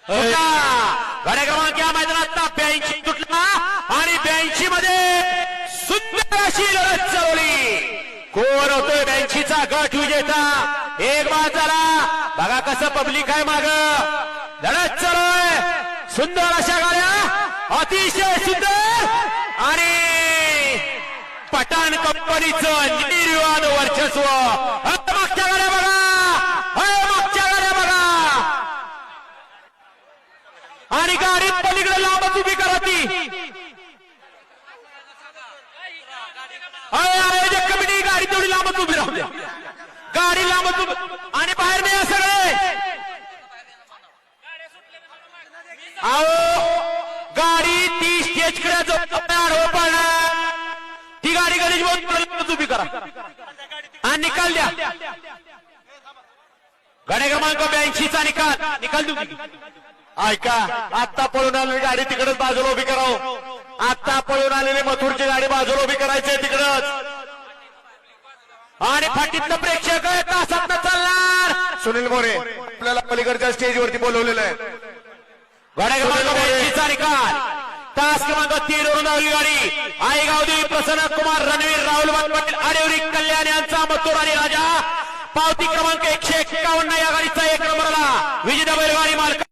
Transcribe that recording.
गाड्या क्रमांक या मैदानात 82 तुटला आणि 82 मध्ये सुंदर अशी लढत चालवली. कोण होतोय 82 चा गट विजेता? एक बाद झाला. बघा कसं पब्लिक आहे माग. लढत चालू आहे. सुंदर अशा गाड्या, अतिशय सुंदर. आणि पठाण कंपनीचं निर्विवाद वर्चस्व. मागच्या गाड्या बघा, मागच्या गाड्या बघा. आणि गाडी पलीकडे लांबच उभी करा ती. आयोजक कमिटी गाडी तेवढी लांबच उभी राहू द्या. गाडी लांबच उभी आणि बाहेर नाही सगळे. गाडी ती स्टेजकडे जो पडणार ती गाडी गणेश उभी करा आणि निकाल द्या. गाडी क्रमांक 82 चा निकाल देऊ. ऐका, आत्ता पळून आलेली गाडी तिकडच बाजूला उभी करावं. आत्ता पळून आलेली मथुरची गाडी बाजूला उभी करायची तिकडच. आणि फाटीतलं प्रेक्षक तासात चालणार. सुनील मोरे आपल्याला पलीकडच्या स्टेजवरती बोलवलेलं आहे. गाड्या क्रमांक 82 चा निकाल. तास क्रमांक 3 वरून आलेली गाडी आईगावदेवी प्रसन्न कुमार रणवीर राहुल पाटील आडेवरी कल्याण यांचा मथुर आणि राजा. पावती क्रमांक 151 या गाडीचा 1 नंबरला विजेता बैलगाडी मालक